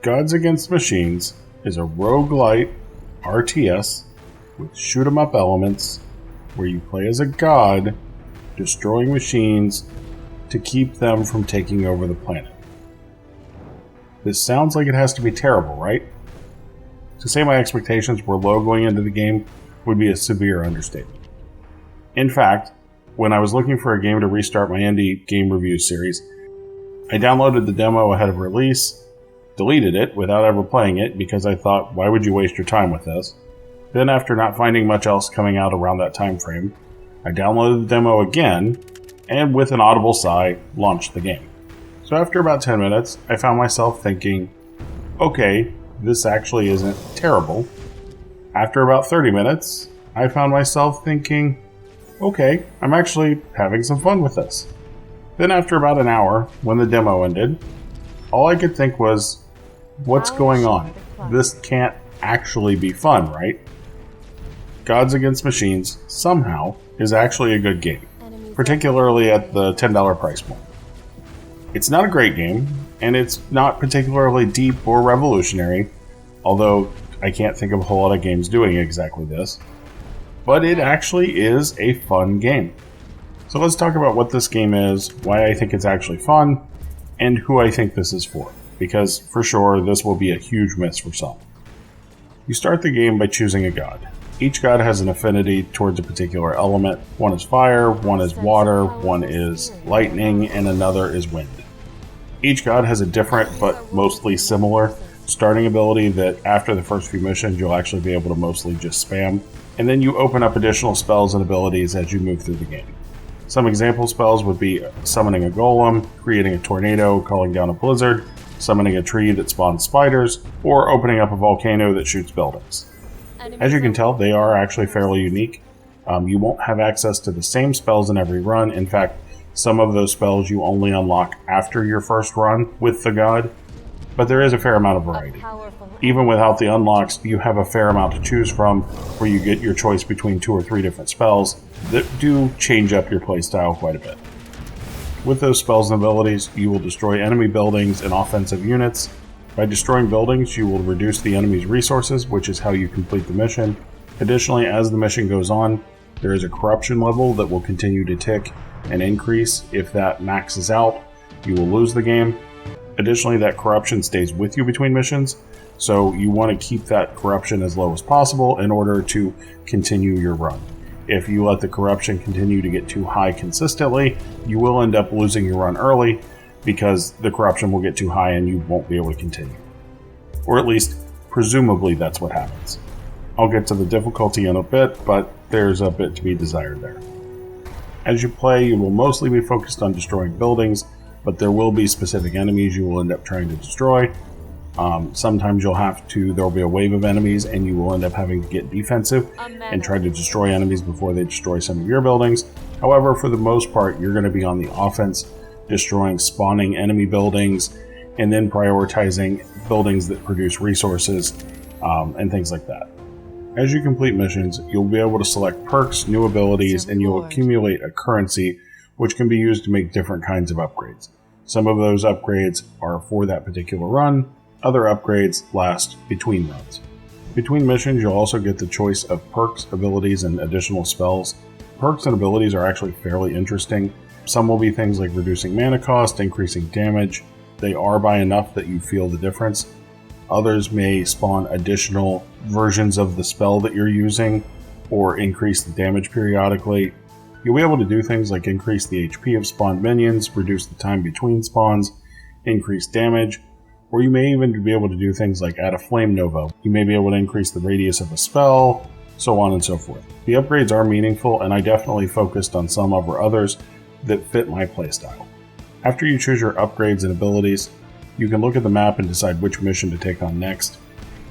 Gods Against Machines is a roguelite RTS with shoot-'em-up elements where you play as a god destroying machines to keep them from taking over the planet. This sounds like it has to be terrible, right? To say my expectations were low going into the game would be a severe understatement. In fact, when I was looking for a game to restart my indie game review series, I downloaded the demo ahead of release, deleted it without ever playing it because I thought, why would you waste your time with this? Then after not finding much else coming out around that time frame, I downloaded the demo again, and with an audible sigh, launched the game. So after about 10 minutes, I found myself thinking, okay, this actually isn't terrible. After about 30 minutes, I found myself thinking, okay, I'm actually having some fun with this. Then after about an hour, when the demo ended, all I could think was, what's going on? This can't actually be fun, right? Gods Against Machines, somehow, is actually a good game, particularly at the $10 price point. It's not a great game, and it's not particularly deep or revolutionary, although I can't think of a whole lot of games doing exactly this, but it actually is a fun game. So let's talk about what this game is, why I think it's actually fun, and who I think this is for, because for sure this will be a huge miss for some. You start the game by choosing a god. Each god has an affinity towards a particular element. One is fire, one is water, one is lightning, and another is wind. Each god has a different, but mostly similar, starting ability that after the first few missions you'll actually be able to mostly just spam, and then you open up additional spells and abilities as you move through the game. Some example spells would be summoning a golem, creating a tornado, calling down a blizzard, summoning a tree that spawns spiders, or opening up a volcano that shoots buildings. As you can tell, they are actually fairly unique. You won't have access to the same spells in every run. In fact, some of those spells you only unlock after your first run with the god, but there is a fair amount of variety. Even without the unlocks, you have a fair amount to choose from, where you get your choice between 2 or 3 different spells that do change up your playstyle quite a bit. With those spells and abilities, you will destroy enemy buildings and offensive units. By destroying buildings, you will reduce the enemy's resources, which is how you complete the mission. Additionally, as the mission goes on, there is a corruption level that will continue to tick and increase. If that maxes out, you will lose the game. Additionally, that corruption stays with you between missions, so you want to keep that corruption as low as possible in order to continue your run. If you let the corruption continue to get too high consistently, you will end up losing your run early, because the corruption will get too high and you won't be able to continue. Or at least, presumably that's what happens. I'll get to the difficulty in a bit, but there's a bit to be desired there. As you play, you will mostly be focused on destroying buildings, but there will be specific enemies you will end up trying to destroy. Sometimes there'll be a wave of enemies and you will end up having to get defensive and try to destroy enemies before they destroy some of your buildings. However, for the most part, you're going to be on the offense, destroying spawning enemy buildings, and then prioritizing buildings that produce resources, and things like that. As you complete missions, you'll be able to select perks, new abilities, and you'll accumulate a currency which can be used to make different kinds of upgrades. Some of those upgrades are for that particular run, other upgrades last between runs. Between missions, you'll also get the choice of perks, abilities, and additional spells. Perks and abilities are actually fairly interesting. Some will be things like reducing mana cost, increasing damage. They are by enough that you feel the difference. Others may spawn additional versions of the spell that you're using, or increase the damage periodically. You'll be able to do things like increase the HP of spawned minions, reduce the time between spawns, increase damage, or you may even be able to do things like add a flame nova. You may be able to increase the radius of a spell, so on and so forth. The upgrades are meaningful, and I definitely focused on some over others that fit my playstyle. After you choose your upgrades and abilities, you can look at the map and decide which mission to take on next.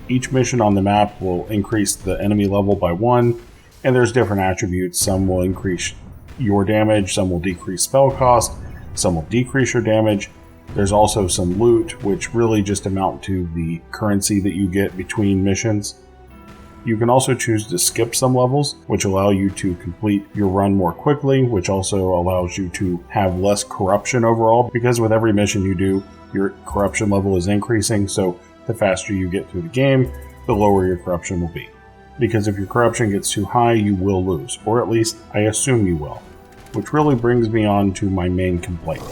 Each mission on the map will increase the enemy level by 1, and there's different attributes. Some will increase your damage, some will decrease spell cost, some will decrease your damage. There's also some loot, which really just amount to the currency that you get between missions. You can also choose to skip some levels, which allow you to complete your run more quickly, which also allows you to have less corruption overall, because with every mission you do, your corruption level is increasing, so the faster you get through the game, the lower your corruption will be. Because if your corruption gets too high, you will lose, or at least I assume you will. Which really brings me on to my main complaint.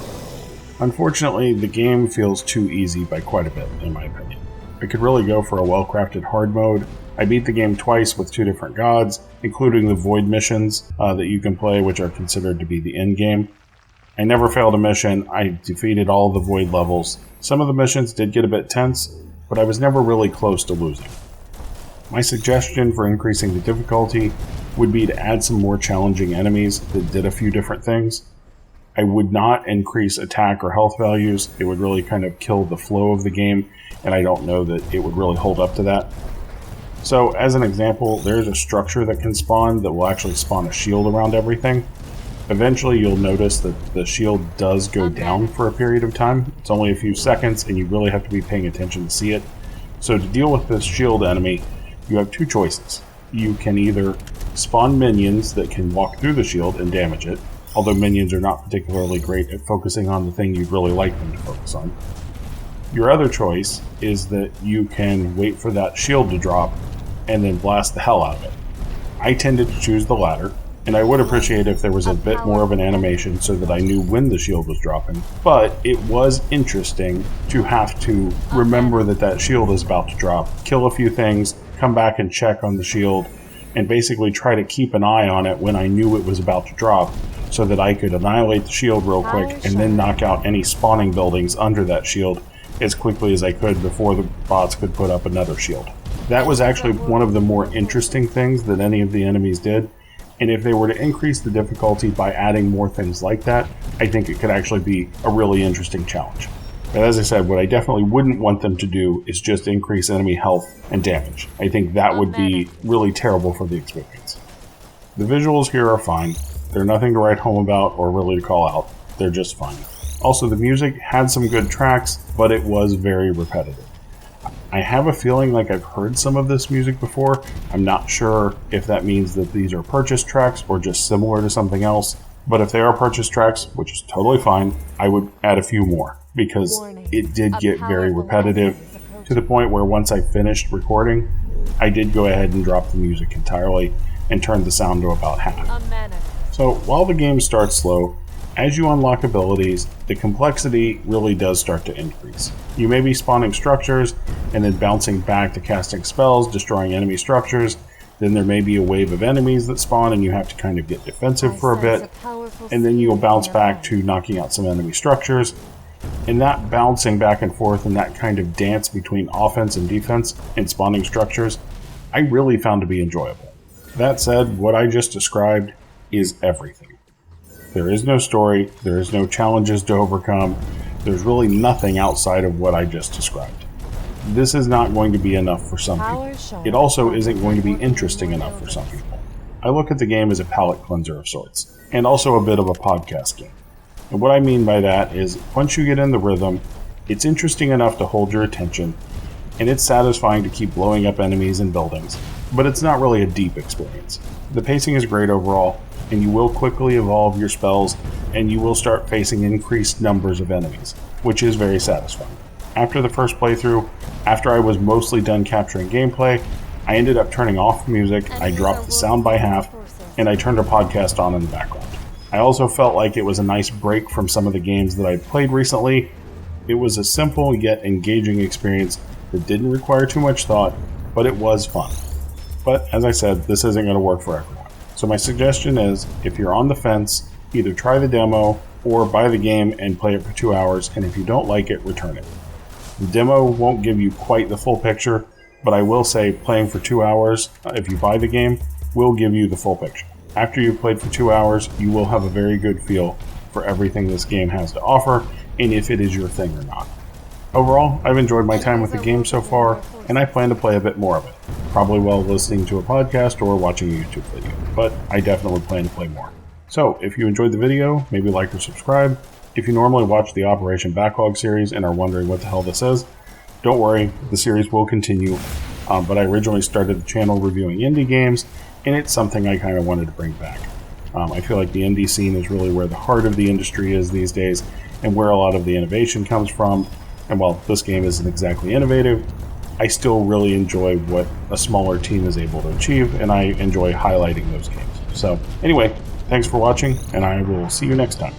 Unfortunately, the game feels too easy by quite a bit, in my opinion. I could really go for a well-crafted hard mode. I beat the game twice with 2 different gods, including the void missions that you can play, which are considered to be the end game. I never failed a mission. I defeated all the void levels. Some of the missions did get a bit tense, but I was never really close to losing. My suggestion for increasing the difficulty would be to add some more challenging enemies that did a few different things. I would not increase attack or health values. It would really kind of kill the flow of the game, and I don't know that it would really hold up to that. So, as an example, there's a structure that can spawn that will actually spawn a shield around everything. Eventually, you'll notice that the shield does go down for a period of time. It's only a few seconds, and you really have to be paying attention to see it. So, to deal with this shield enemy, you have 2 choices. You can either spawn minions that can walk through the shield and damage it, although minions are not particularly great at focusing on the thing you'd really like them to focus on. Your other choice is that you can wait for that shield to drop and then blast the hell out of it. I tended to choose the latter, and I would appreciate if there was a bit more of an animation so that I knew when the shield was dropping, but it was interesting to have to remember that that shield is about to drop, kill a few things, come back and check on the shield, and basically try to keep an eye on it when I knew it was about to drop, so that I could annihilate the shield real quick and then knock out any spawning buildings under that shield as quickly as I could before the bots could put up another shield. That was actually one of the more interesting things that any of the enemies did, and if they were to increase the difficulty by adding more things like that, I think it could actually be a really interesting challenge. But as I said, what I definitely wouldn't want them to do is just increase enemy health and damage. I think that would be really terrible for the experience. The visuals here are fine. They're nothing to write home about or really to call out. They're just fine. Also, the music had some good tracks, but it was very repetitive. I have a feeling like I've heard some of this music before. I'm not sure if that means that these are purchased tracks or just similar to something else. But if they are purchased tracks, which is totally fine, I would add a few more because it did get very repetitive to the point where once I finished recording, I did go ahead and drop the music entirely and turned the sound to about half. So while the game starts slow, as you unlock abilities, the complexity really does start to increase. You may be spawning structures and then bouncing back to casting spells, destroying enemy structures. Then there may be a wave of enemies that spawn and you have to kind of get defensive for a bit. And then you'll bounce back to knocking out some enemy structures. And that bouncing back and forth and that kind of dance between offense and defense and spawning structures, I really found to be enjoyable. That said, what I just described is everything. There is no story, there is no challenges to overcome, there's really nothing outside of what I just described. This is not going to be enough for some people. It also isn't going to be interesting enough for some people. I look at the game as a palate cleanser of sorts, and also a bit of a podcast game. And what I mean by that is, once you get in the rhythm, it's interesting enough to hold your attention, and it's satisfying to keep blowing up enemies and buildings, but it's not really a deep experience. The pacing is great overall, and you will quickly evolve your spells, and you will start facing increased numbers of enemies, which is very satisfying. After the first playthrough, after I was mostly done capturing gameplay, I ended up turning off the music, I dropped the sound by half, and I turned a podcast on in the background. I also felt like it was a nice break from some of the games that I've played recently. It was a simple yet engaging experience that didn't require too much thought, but it was fun. But as I said, this isn't going to work for everyone. So my suggestion is, if you're on the fence, either try the demo or buy the game and play it for 2 hours, and if you don't like it, return it. The demo won't give you quite the full picture, but I will say playing for 2 hours, if you buy the game, will give you the full picture. After you've played for 2 hours, you will have a very good feel for everything this game has to offer, and if it is your thing or not. Overall, I've enjoyed my time with the game so far, and I plan to play a bit more of it. Probably while listening to a podcast or watching a YouTube video, but I definitely plan to play more. So, if you enjoyed the video, maybe like or subscribe. If you normally watch the Operation Backlog series and are wondering what the hell this is, don't worry, the series will continue, but I originally started the channel reviewing indie games, and it's something I kind of wanted to bring back. I feel like the indie scene is really where the heart of the industry is these days, and where a lot of the innovation comes from, and while this game isn't exactly innovative, I still really enjoy what a smaller team is able to achieve, and I enjoy highlighting those games. So anyway, thanks for watching, and I will see you next time.